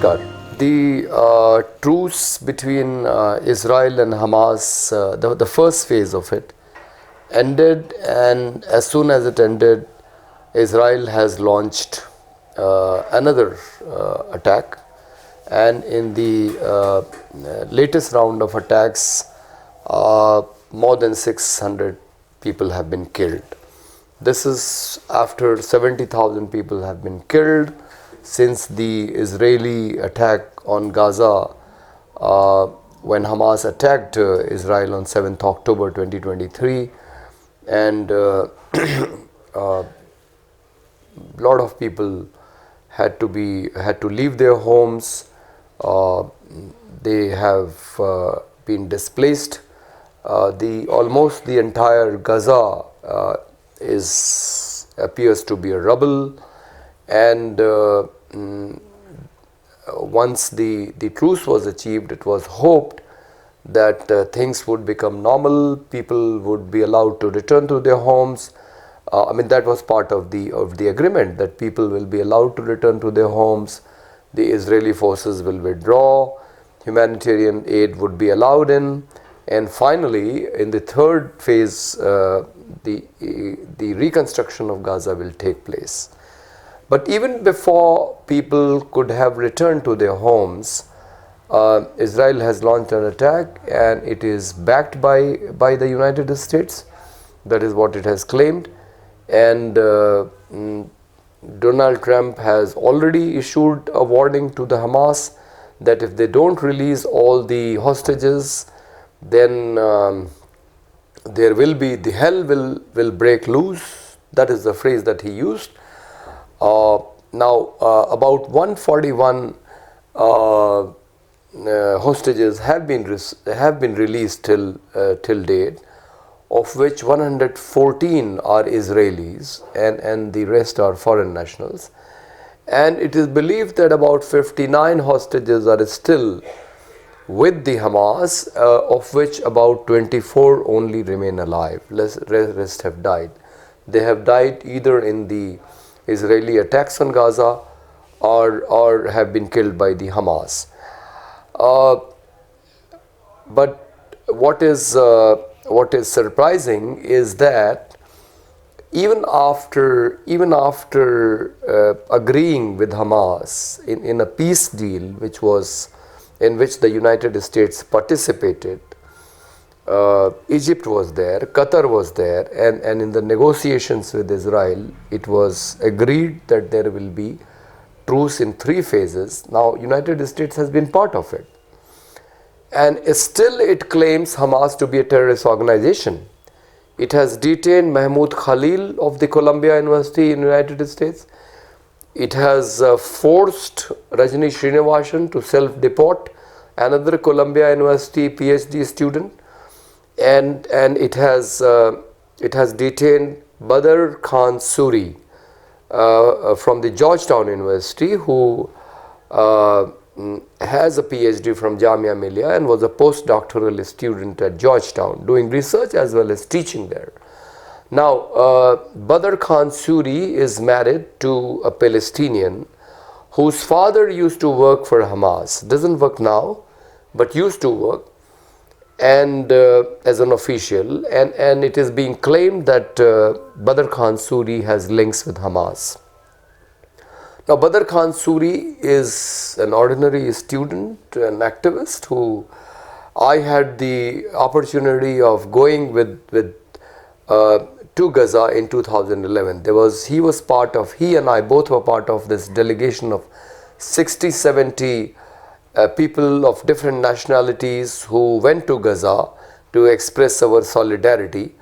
Namaskar. The truce between Israel and Hamas, the first phase of it, ended, and as soon as it ended, Israel has launched another attack, and in the latest round of attacks, more than 600 people have been killed. This is after 70,000 people have been killed since the Israeli attack on Gaza, when Hamas attacked Israel on 7th October 2023, and a lot of people had to leave their homes. They have been displaced. Almost the entire Gaza appears to be a rubble, and once the truce was achieved, it was hoped that things would become normal, people would be allowed to return to their homes. That was part of the agreement, that people will be allowed to return to their homes, the Israeli forces will withdraw, humanitarian aid would be allowed in, and finally, in the third phase, the reconstruction of Gaza will take place. But even before people could have returned to their homes, Israel has launched an attack, and it is backed by the United States. That is what it has claimed. And Donald Trump has already issued a warning to the Hamas that if they don't release all the hostages, then there will be, the hell will break loose. That is the phrase that he used. Now, about 141 hostages have been released till date, of which 114 are Israelis, and the rest are foreign nationals. And it is believed that about 59 hostages are still with the Hamas, of which about 24 only remain alive. Rest have died. They have died either in the Israeli attacks on Gaza or have been killed by the Hamas. But what is surprising is that even after agreeing with Hamas in a peace deal, in which the United States participated, Egypt was there, Qatar was there, and in the negotiations with Israel, it was agreed that there will be truce in 3 phases. Now, United States has been part of it, and still it claims Hamas to be a terrorist organization. It has detained Mahmoud Khalil of the Columbia University in the United States. It has forced Rajni Srinivasan to self-deport, another Columbia University PhD student, and it has detained Badr Khan Suri from the Georgetown University, who has a PhD from Jamia Millia and was a postdoctoral student at Georgetown, doing research as well as teaching there. Now, Badr Khan Suri is married to a Palestinian whose father used to work for Hamas. Doesn't work now, but used to work, and as an official, and it is being claimed that Badr Khan Suri has links with Hamas. Now, Badr Khan Suri is an ordinary student, an activist who I had the opportunity of going with to Gaza in 2011. He and I both were part of this delegation of 60-70 people of different nationalities who went to Gaza to express our solidarity.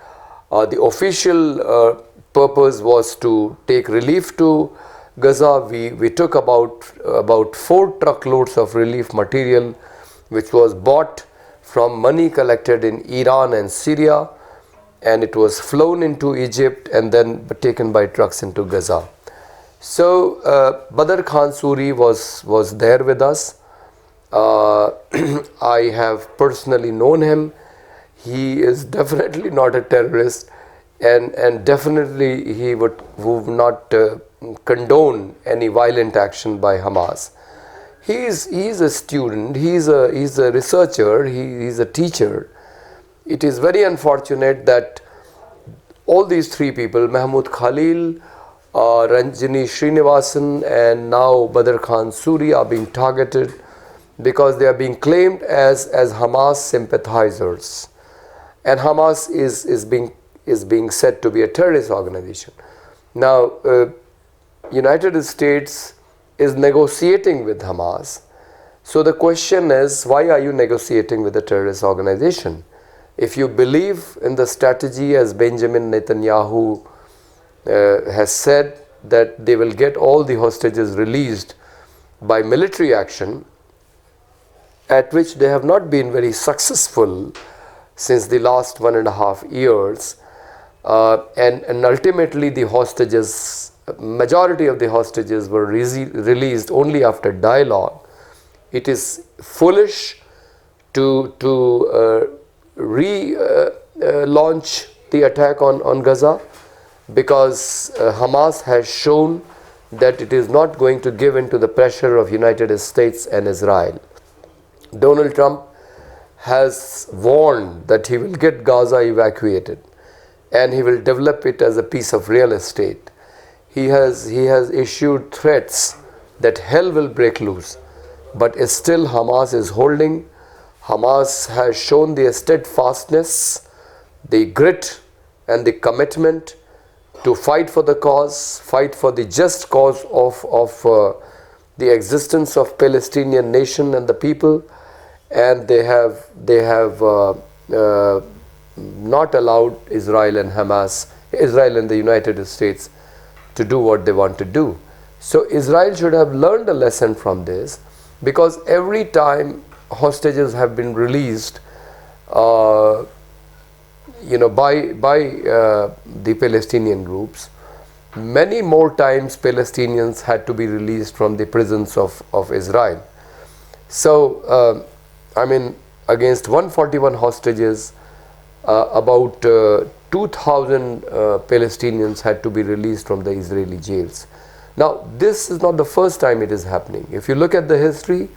The official purpose was to take relief to Gaza. We took about 4 truckloads of relief material, which was bought from money collected in Iran and Syria, and it was flown into Egypt and then taken by trucks into Gaza. So Badr Khan Suri was there with us. I have personally known him. He is definitely not a terrorist, and definitely he would not condone any violent action by Hamas. He's a student, he's a researcher, he's a teacher. It is very unfortunate that all these three people, Mahmood Khalil, Ranjini Srinivasan, and now Badr Khan Suri, are being targeted because they are being claimed as Hamas sympathizers, and Hamas is being said to be a terrorist organization. Now, United States is negotiating with Hamas. So the question is, why are you negotiating with a terrorist organization? If you believe in the strategy, as Benjamin Netanyahu has said, that they will get all the hostages released by military action, at which they have not been very successful since the last 1.5 years, and ultimately the hostages, majority of the hostages were released only after dialogue. It is foolish to launch the attack on Gaza, because Hamas has shown that it is not going to give in to the pressure of United States and Israel. Donald Trump has warned that he will get Gaza evacuated and he will develop it as a piece of real estate. He has issued threats that hell will break loose, but still Hamas is holding. Hamas has shown the steadfastness, the grit, and the commitment to fight for the cause, fight for the just cause of the existence of Palestinian nation and the people, and they have not allowed Israel and the United States to do what they want to do. So Israel should have learned a lesson from this, because every time hostages have been released, by the Palestinian groups, many more times Palestinians had to be released from the prisons of Israel. So, against 141 hostages, about 2,000 Palestinians had to be released from the Israeli jails. Now, this is not the first time it is happening. If you look at the history,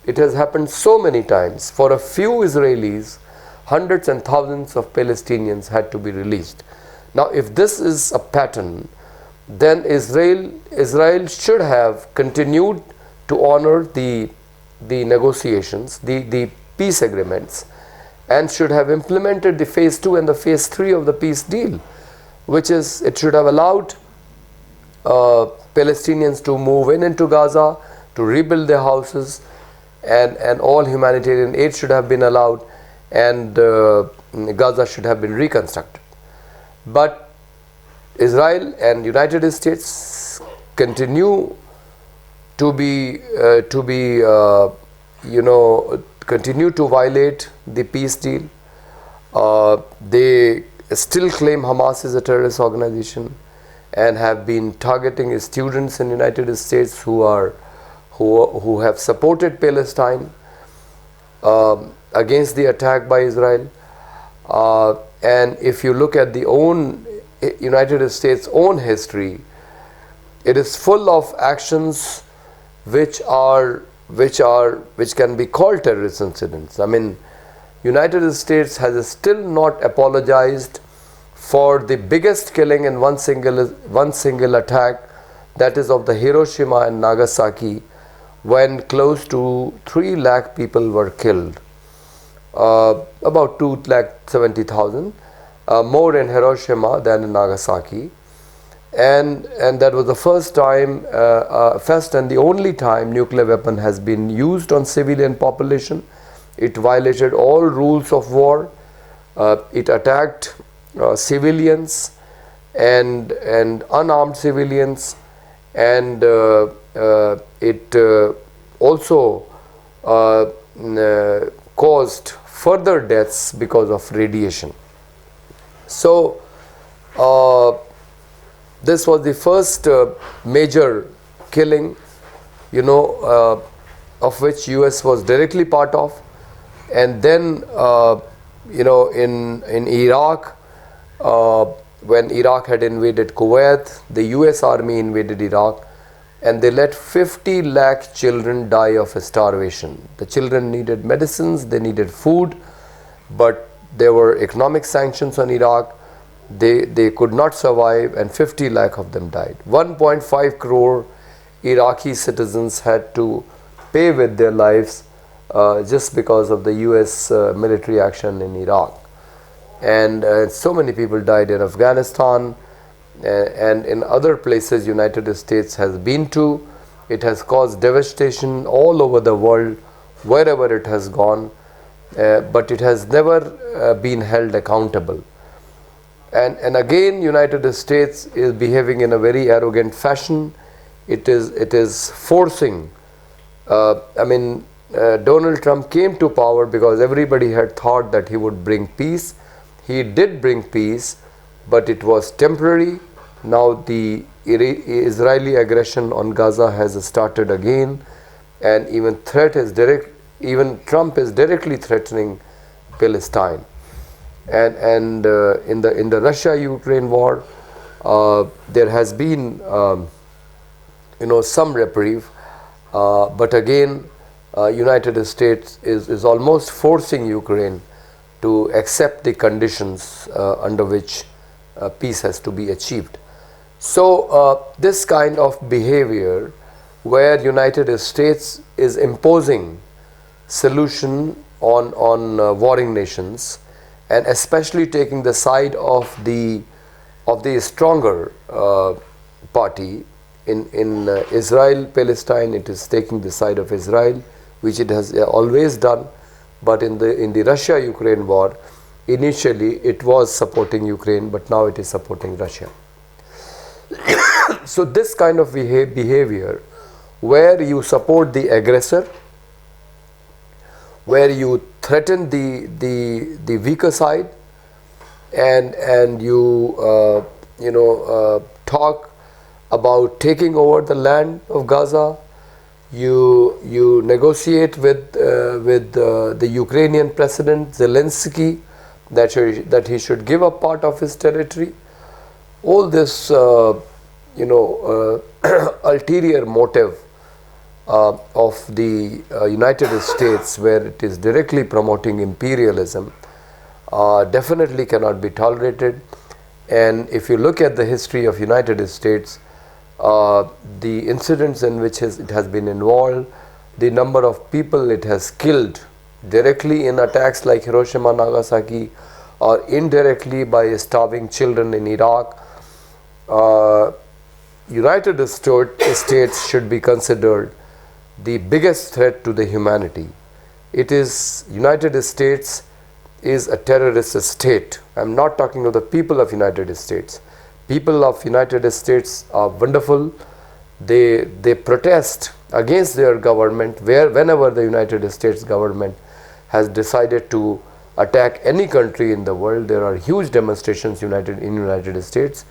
it has happened so many times. For a few Israelis, hundreds and thousands of Palestinians had to be released. Now, if this is a pattern, then Israel should have continued to honor the negotiations, the peace agreements, and should have implemented the phase 2 and the phase 3 of the peace deal, which is, it should have allowed Palestinians to move into Gaza, to rebuild their houses, and all humanitarian aid should have been allowed, and Gaza should have been reconstructed. But Israel and United States continue continue to violate the peace deal. They still claim Hamas is a terrorist organization and have been targeting students in the United States who have supported Palestine against the attack by Israel. And if you look at the United States' own history, it is full of actions which can be called terrorist incidents. United States has still not apologized for the biggest killing in one single attack, that is of the Hiroshima and Nagasaki, when close to 3 lakh people were killed, about 2,70,000, more in Hiroshima than in Nagasaki, and that was the first and the only time nuclear weapon has been used on civilian population. It violated all rules of war. It attacked civilians and unarmed civilians, and it also caused further deaths because of radiation. So this was the first major killing, of which US was directly part of. And then in Iraq, when Iraq had invaded Kuwait, the US army invaded Iraq. and they let 50 lakh children die of starvation. The children needed medicines, they needed food, but there were economic sanctions on Iraq. They could not survive, and 50 lakh of them died. 1.5 crore Iraqi citizens had to pay with their lives just because of the US military action in Iraq. And so many people died in Afghanistan and in other places United States has been to. It has caused devastation all over the world, wherever it has gone, but it has never been held accountable. And again, United States is behaving in a very arrogant fashion. It is forcing. Donald Trump came to power because everybody had thought that he would bring peace. He did bring peace, but it was temporary. Now the Israeli aggression on Gaza has started again, and even Trump is directly threatening Palestine. And in the Russia-Ukraine war, there has been some reprieve, but again, United States is almost forcing Ukraine to accept the conditions under which peace has to be achieved. So this kind of behavior, where United States is imposing solution on warring nations, and especially taking the side of the stronger party in Israel Palestine, it is taking the side of Israel, which it has always done. But in the Russia-Ukraine war, initially it was supporting Ukraine, but now it is supporting Russia. So this kind of behavior, where you support the aggressor, where you threaten the weaker side, and you talk about taking over the land of Gaza. You negotiate with the Ukrainian President Zelensky that he should give up part of his territory. All this ulterior motive of the United States, where it is directly promoting imperialism, definitely cannot be tolerated. And if you look at the history of United States, the incidents in which it has been involved, the number of people it has killed directly in attacks like Hiroshima, Nagasaki, or indirectly by starving children in Iraq, United States should be considered the biggest threat to the humanity. United States is a terrorist state. I'm not talking of the people of United States. People of United States are wonderful. They protest against their government whenever the United States government has decided to attack any country in the world. There are huge demonstrations in United States.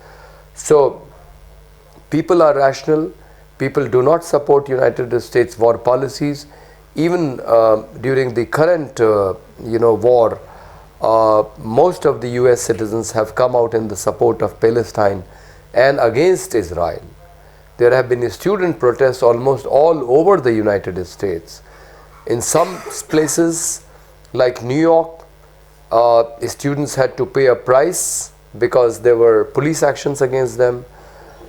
So people are rational. People do not support United States war policies. Even during the current war, most of the US citizens have come out in the support of Palestine and against Israel. There have been student protests almost all over the United States. In some places like New York, students had to pay a price because there were police actions against them.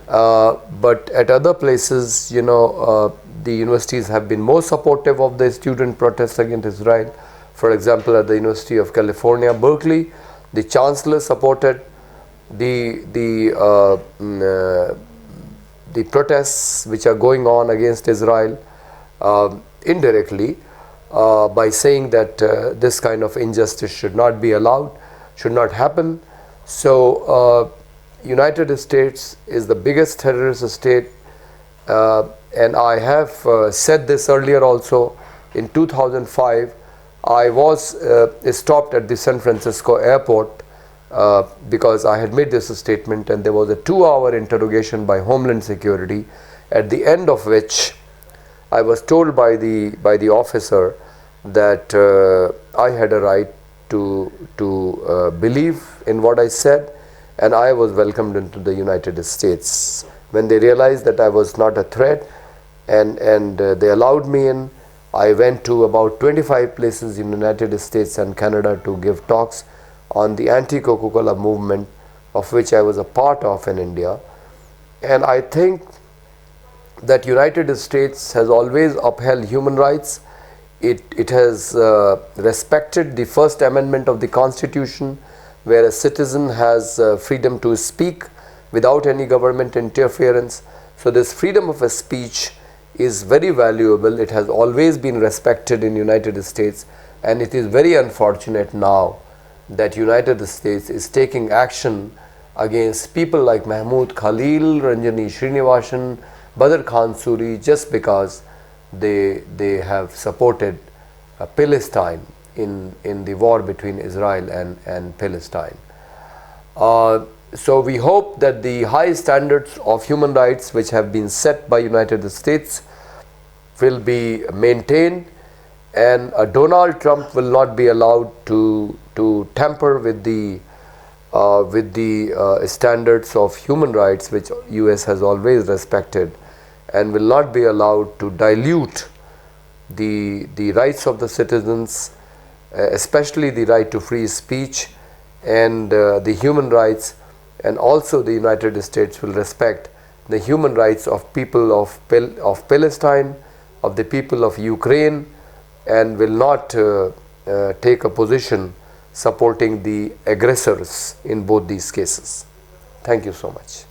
But at other places, the universities have been more supportive of the student protests against Israel. For example, at the University of California, Berkeley, the chancellor supported the protests which are going on against Israel indirectly by saying that this kind of injustice should not be allowed, should not happen. So United States is the biggest terrorist state, and I have said this earlier also. In 2005, I was stopped at the San Francisco airport because I had made this statement, and there was a 2-hour interrogation by Homeland Security, at the end of which I was told by the officer that I had a right to believe in what I said, and I was welcomed into the United States. When they realized that I was not a threat, and they allowed me in, I went to about 25 places in the United States and Canada to give talks on the anti-Coca-Cola movement, of which I was a part of in India. And I think that United States has always upheld human rights. It has respected the First Amendment of the Constitution, where a citizen has freedom to speak without any government interference. So this freedom of a speech is very valuable. It has always been respected in United States, and it is very unfortunate now that United States is taking action against people like Mahmood Khalil, Ranjani Srinivasan, Badr Khan Suri, just because they have supported Palestine in the war between Israel and Palestine. So we hope that the high standards of human rights which have been set by United States will be maintained, and Donald Trump will not be allowed to tamper with the standards of human rights which US has always respected, and will not be allowed to dilute the rights of the citizens, especially the right to free speech and the human rights. And also the United States will respect the human rights of people of Palestine, of the people of Ukraine, and will not take a position supporting the aggressors in both these cases. Thank you so much.